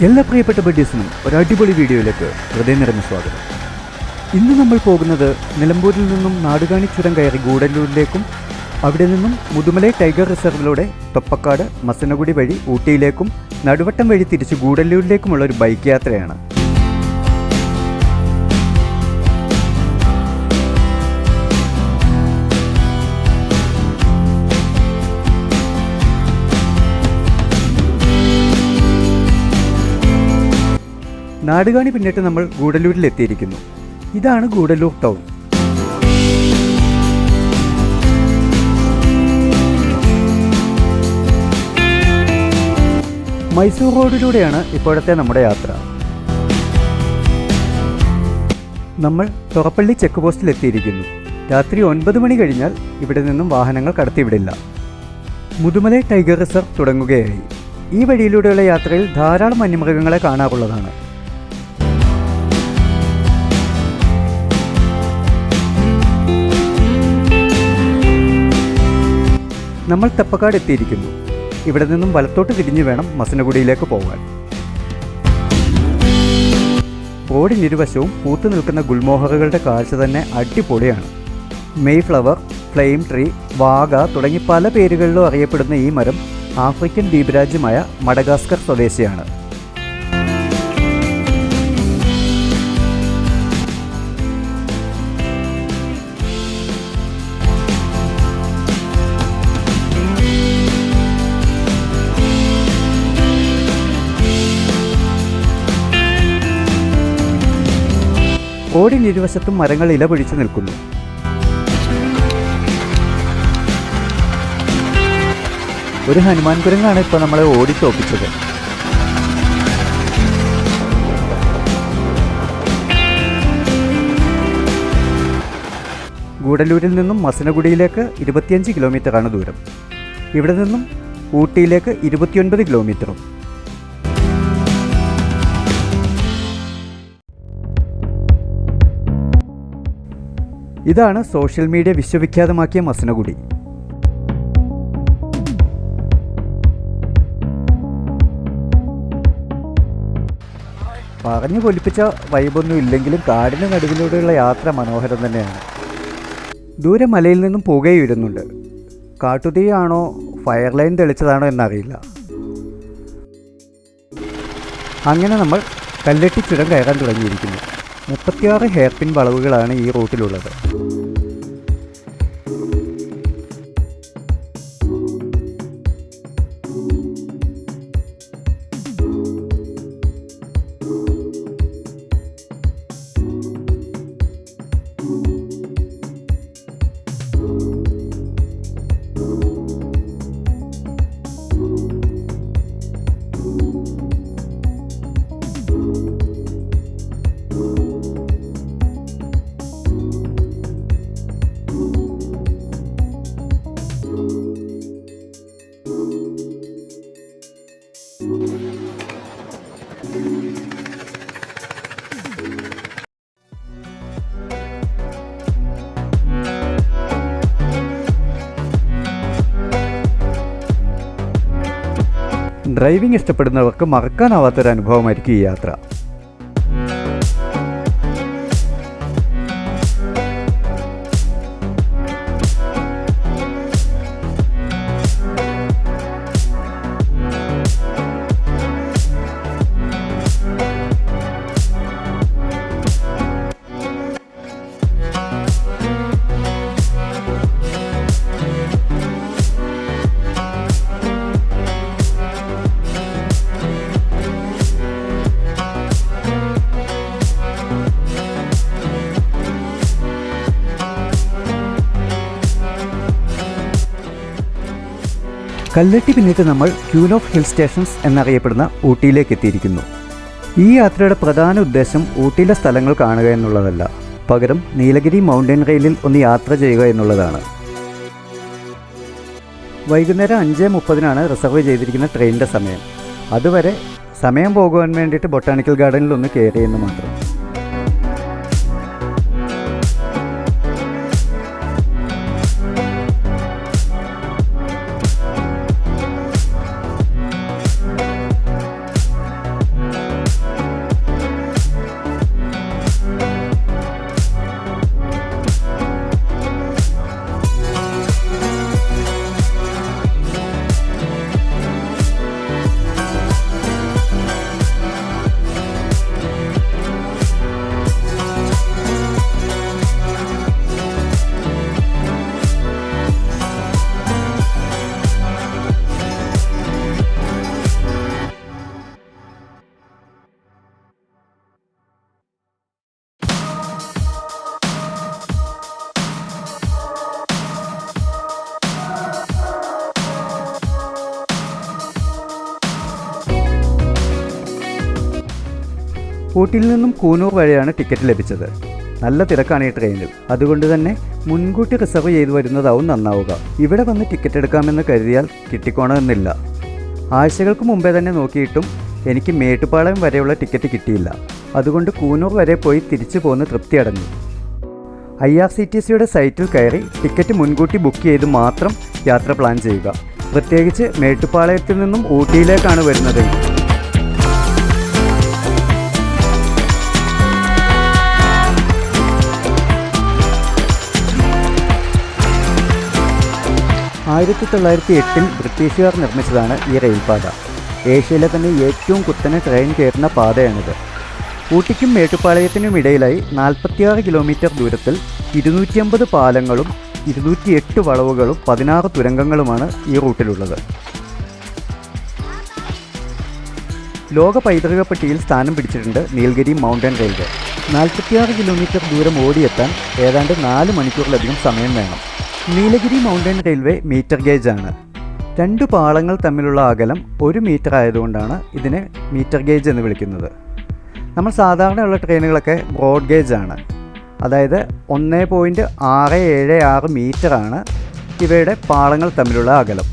എല്ലാ പ്രിയപ്പെട്ട ബഡ്ഡീസിനും ഒരു അടിപൊളി വീഡിയോയിലേക്ക് ഹൃദയം നിറഞ്ഞ സ്വാഗതം. ഇന്ന് നമ്മൾ പോകുന്നത് നിലമ്പൂരിൽ നിന്നും നാടുകാണി ചുരം കയറി ഗൂഡല്ലൂരിലേക്കും അവിടെ നിന്നും മുതുമലൈ ടൈഗർ റിസർവിലൂടെ തൊപ്പക്കാട് മസനഗുഡി വഴി ഊട്ടിയിലേക്കും നടുവട്ടം വഴി തിരിച്ച് ഗൂഡല്ലൂരിലേക്കുമുള്ള ഒരു ബൈക്ക് യാത്രയാണ്. നാടുകാണി പിന്നിട്ട് നമ്മൾ ഗൂഡല്ലൂരിൽ എത്തിയിരിക്കുന്നു. ഇതാണ് ഗൂഡല്ലൂർ ടൗൺ. മൈസൂർ റോഡിലൂടെയാണ് ഇപ്പോഴത്തെ നമ്മുടെ യാത്ര. നമ്മൾ തൊറപ്പള്ളി ചെക്ക് പോസ്റ്റിൽ എത്തിയിരിക്കുന്നു. രാത്രി 9 മണി കഴിഞ്ഞാൽ ഇവിടെ നിന്നും വാഹനങ്ങൾ കടത്തിവിടില്ല. മുതുമലൈ ടൈഗർ റിസർവ് തുടങ്ങുകയായി. ഈ വഴിയിലൂടെയുള്ള യാത്രയിൽ ധാരാളം വന്യമൃഗങ്ങളെ കാണാറുള്ളതാണ്. നമ്മൾ തെപ്പക്കാട് എത്തിയിരിക്കുന്നു. ഇവിടെ നിന്നും വലത്തോട്ട് തിരിഞ്ഞു വേണം മസനഗുഡിയിലേക്ക് പോകാൻ. റോഡിനിരുവശവും പൂത്തു നിൽക്കുന്ന ഗുൽമോഹറുകളുടെ കാഴ്ച തന്നെ അടിപൊളിയാണ്. May flower, flame tree, Wagah തുടങ്ങി പല പേരുകളിലും അറിയപ്പെടുന്ന ഈ മരം ആഫ്രിക്കൻ ദ്വീപരാജ്യമായ മഡഗാസ്കർ സ്വദേശിയാണ്. റോഡിനിരുവശത്തും മരങ്ങൾ ഇലപൊഴിച്ച് നിൽക്കുന്നു. ഒരു ഹനുമാൻ കുരങ്ങാണ് ഇപ്പോൾ നമ്മളെ ഓടിച്ചോപ്പിച്ചത്. ഗൂഡല്ലൂരിൽ നിന്നും മസനഗുഡിയിലേക്ക് 25 കിലോമീറ്ററാണ് ദൂരം. ഇവിടെ നിന്നും ഊട്ടിയിലേക്ക് 29 കിലോമീറ്ററും. ഇതാണ് സോഷ്യൽ മീഡിയ വിശ്വവിഖ്യാതമാക്കിയ മസനഗുഡി. പറഞ്ഞു കൊലിപ്പിച്ച വൈബൊന്നും ഇല്ലെങ്കിലും കാടിന് നടുവിലൂടെയുള്ള യാത്ര മനോഹരം തന്നെയാണ്. ദൂരെ മലയിൽ നിന്നും പുകയുയരുന്നുണ്ട്. കാട്ടുതീയാണോ ഫയർ ലൈൻ തെളിച്ചതാണോ എന്നറിയില്ല. അങ്ങനെ നമ്മൾ കല്ലെട്ടി ചുരം കയറാൻ തുടങ്ങിയിരിക്കുന്നു. 36 ഹെയർ പിൻ വളവുകളാണ് ഈ റൂട്ടിലുള്ളത്. ഡ്രൈവിംഗ് ഇഷ്ടപ്പെടുന്നവർക്ക് മറക്കാനാവാത്തൊരു അനുഭവമായിരിക്കും ഈ യാത്ര. കല്ലെട്ടി പിന്നിട്ട് നമ്മൾ ക്യൂൻ ഓഫ് ഹിൽ സ്റ്റേഷൻസ് എന്നറിയപ്പെടുന്ന ഊട്ടിയിലേക്ക് എത്തിയിരിക്കുന്നു. ഈ യാത്രയുടെ പ്രധാന ഉദ്ദേശം ഊട്ടിയിലെ സ്ഥലങ്ങൾ കാണുക എന്നുള്ളതല്ല, പകരം നീലഗിരി മൗണ്ടൻ റെയിലിൽ ഒന്ന് യാത്ര ചെയ്യുക എന്നുള്ളതാണ്. വൈകുന്നേരം 5:30 റിസർവ് ചെയ്തിരിക്കുന്ന ട്രെയിനിൻ്റെ സമയം. അതുവരെ സമയം പോകുവാൻ വേണ്ടിയിട്ട് ബൊട്ടാണിക്കൽ ഗാർഡനിൽ ഒന്ന് കയറിയെന്ന് മാത്രം. ഊട്ടിയിൽ നിന്നും കൂനൂർ വരെയാണ് ടിക്കറ്റ് ലഭിച്ചത്. നല്ല തിരക്കാണ് ഈ ട്രെയിനിൽ. അതുകൊണ്ട് തന്നെ മുൻകൂട്ടി റിസർവ് ചെയ്തു വരുന്നതാവും നന്നാവുക. ഇവിടെ വന്ന് ടിക്കറ്റ് എടുക്കാമെന്ന് കരുതിയാൽ കിട്ടിക്കോണമെന്നില്ല. ആഴ്ചകൾക്ക് മുമ്പേ തന്നെ നോക്കിയിട്ടും എനിക്ക് മേട്ടുപ്പാളയം വരെയുള്ള ടിക്കറ്റ് കിട്ടിയില്ല. അതുകൊണ്ട് കൂനൂർ വരെ പോയി തിരിച്ചു പോന്ന് തൃപ്തി അടഞ്ഞു. IRCTCയുടെ സൈറ്റിൽ കയറി ടിക്കറ്റ് മുൻകൂട്ടി ബുക്ക് ചെയ്ത് മാത്രം യാത്ര പ്ലാൻ ചെയ്യുക. പ്രത്യേകിച്ച് മേട്ടുപ്പാളയത്തിൽ നിന്നും ഊട്ടിയിലേക്കാണ് വരുന്നത്. ആയിരത്തി 1908 ബ്രിട്ടീഷുകാർ നിർമ്മിച്ചതാണ് ഈ റെയിൽപാത. ഏഷ്യയിലെ തന്നെ ഏറ്റവും കുത്തനെ ട്രെയിൻ കയറുന്ന പാതയാണിത്. ഊട്ടിക്കും മേട്ടുപ്പാളയത്തിനും ഇടയിലായി 46 കിലോമീറ്റർ ദൂരത്തിൽ 250 പാലങ്ങളും 208 വളവുകളും 16 തുരങ്കങ്ങളുമാണ് ഈ റൂട്ടിലുള്ളത്. ലോക പൈതൃക പട്ടികയിൽ സ്ഥാനം പിടിച്ചിട്ടുണ്ട് നീലഗിരി മൗണ്ടൻ റെയിൽവേ. 46 കിലോമീറ്റർ ദൂരം ഓടിയെത്താൻ ഏതാണ്ട് 4 മണിക്കൂറിലധികം സമയം വേണം. Nilgiri mountain railway metre gauge ആണ്. 2 പാളങ്ങൾ തമ്മിലുള്ള അകലം 1 മീറ്റർ ആയതുകൊണ്ടാണ് ഇതിനെ മീറ്റർ ഗേജ് എന്ന് വിളിക്കുന്നത്. നമ്മൾ സാധാരണയുള്ള ട്രെയിനുകളൊക്കെ ബ്രോഡ് ഗേജ് ആണ്. അതായത് 1.676 മീറ്ററാണ് ഇവയുടെ പാളങ്ങൾ തമ്മിലുള്ള അകലം.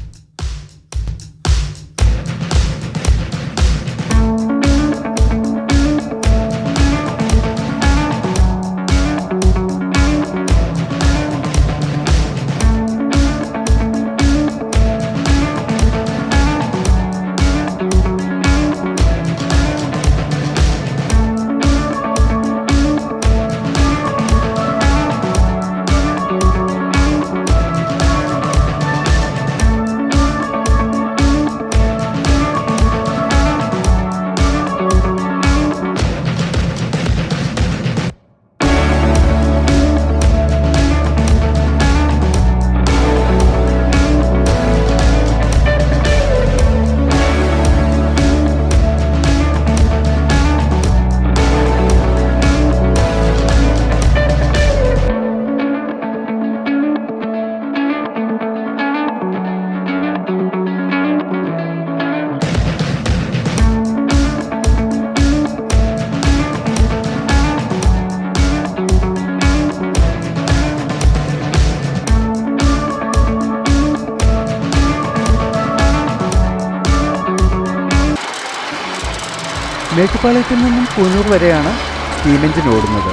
മേട്ടുപ്പാളയത്തിൽ നിന്നും കൂനൂർ വരെയാണ് സ്റ്റീം എഞ്ചിൻ ഓടുന്നത്.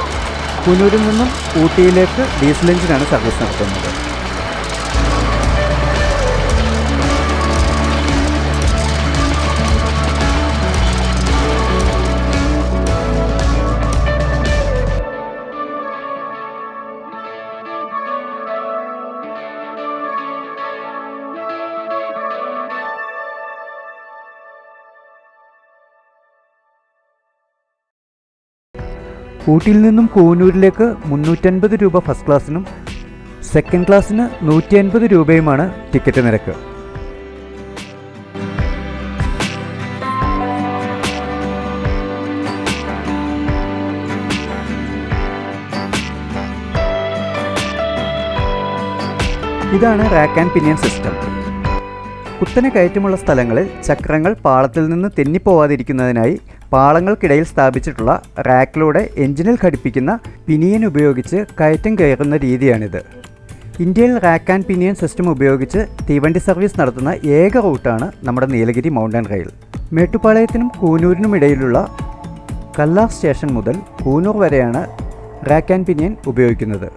കൂനൂരിൽ നിന്നും ഊട്ടിയിലേക്ക് ഡീസൽ എഞ്ചിനാണ് സർവീസ് നടത്തുന്നത്. ഊട്ടിയിൽ നിന്നും കൂനൂരിലേക്ക് 350 രൂപ ഫസ്റ്റ് ക്ലാസ്സിനും സെക്കൻഡ് ക്ലാസ്സിന് 150 രൂപയുമാണ് ടിക്കറ്റ് നിരക്ക്. ഇതാണ് റാക്ക് ആൻഡ് പിനിയൻ സിസ്റ്റം. കുത്തനെ കയറ്റമുള്ള സ്ഥലങ്ങളിൽ ചക്രങ്ങൾ പാളത്തിൽ നിന്ന് തെന്നിപ്പോവാതിരിക്കുന്നതിനായി പാളങ്ങൾക്കിടയിൽ സ്ഥാപിച്ചിട്ടുള്ള റാക്കിലൂടെ എഞ്ചിനിൽ ഘടിപ്പിക്കുന്ന പിനിയൻ ഉപയോഗിച്ച് കയറ്റം കയറുന്ന രീതിയാണിത്. ഇന്ത്യയിൽ റാക്ക് ആൻഡ് പിനിയൻ സിസ്റ്റം ഉപയോഗിച്ച് തീവണ്ടി സർവീസ് നടത്തുന്ന ഏക റൂട്ടാണ് നമ്മുടെ നീലഗിരി മൗണ്ടൻ റെയിൽ. മേട്ടുപ്പാളയത്തിനും കൂനൂരിനും ഇടയിലുള്ള കല്ലാർ സ്റ്റേഷൻ മുതൽ കൂനൂർ വരെയാണ് റാക്ക് ആൻഡ് പിനിയൻ ഉപയോഗിക്കുന്നത്.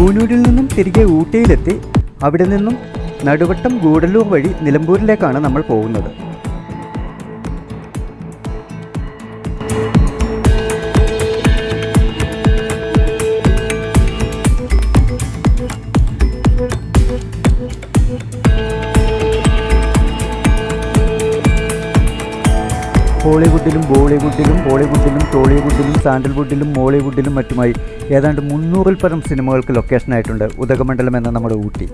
കൂനൂരിൽ നിന്നും തിരികെ ഊട്ടിയിലെത്തി അവിടെ നിന്നും നടുവട്ടം ഗൂഡല്ലൂർ വഴി നിലമ്പൂരിലേക്കാണ് നമ്മൾ പോകുന്നത്. ഹോളിവുഡിലും ബോളിവുഡിലും ടോളിവുഡിലും സാൻഡൽവുഡിലും മോളിവുഡിലും മറ്റുമായി ഏതാണ്ട് 300-ൽ പരം സിനിമകൾക്ക് ലൊക്കേഷനായിട്ടുണ്ട് ഉദകമണ്ഡലം എന്ന നമ്മുടെ ഊട്ടി.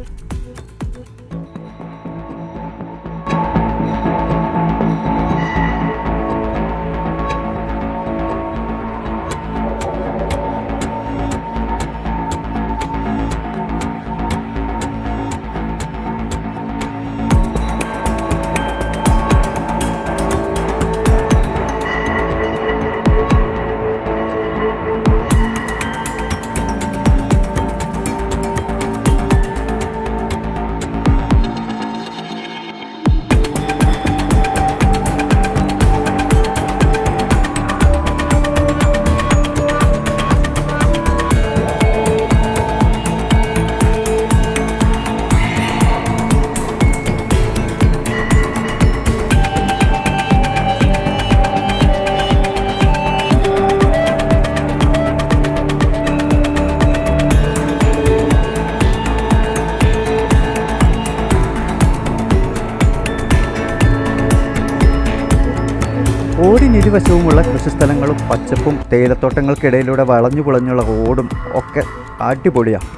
റോഡിനിരുവശവുമുള്ള കൃഷിസ്ഥലങ്ങളും പച്ചപ്പും തേയിലത്തോട്ടങ്ങൾക്കിടയിലൂടെ വളഞ്ഞു പുളഞ്ഞുള്ള റോഡും ഒക്കെ അടിപൊളിയാണ്.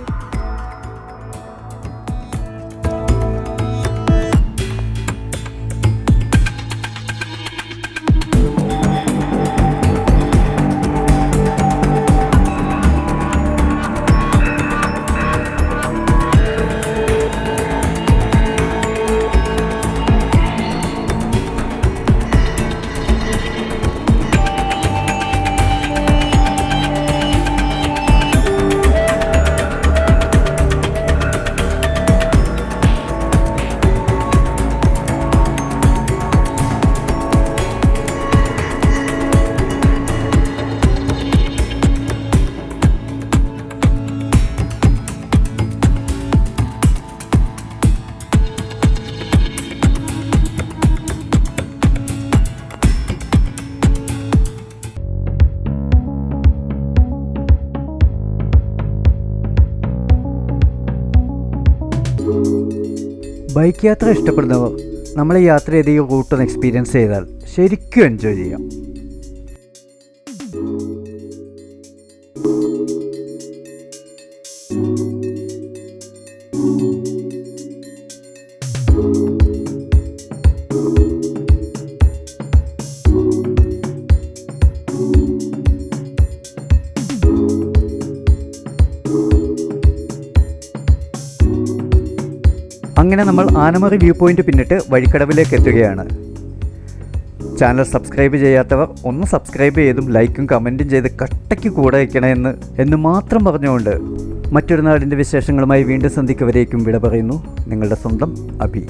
ബൈക്ക് യാത്ര ഇഷ്ടപ്പെടുന്നവർ നമ്മൾ ഈ യാത്ര ചെയ്ത് ഈ റൂട്ടൊന്ന് എക്സ്പീരിയൻസ് ചെയ്താൽ ശരിക്കും എൻജോയ് ചെയ്യാം. അങ്ങനെ നമ്മൾ ആനമറി വ്യൂ പോയിന്റ് പിന്നിട്ട് വഴിക്കടവിലേക്ക് എത്തുകയാണ്. ചാനൽ സബ്സ്ക്രൈബ് ചെയ്യാത്തവർ ഒന്ന് സബ്സ്ക്രൈബ് ചെയ്തും ലൈക്കും കമൻറ്റും ചെയ്ത് കട്ടയ്ക്ക് കൂടെ വയ്ക്കണമെന്ന് എന്ന് മാത്രം പറഞ്ഞുകൊണ്ട് മറ്റൊരു നാടിൻ്റെ വിശേഷങ്ങളുമായി വീണ്ടും സന്ധിക്കവരേക്കും വിട പറയുന്നു. നിങ്ങളുടെ സ്വന്തം അഭി.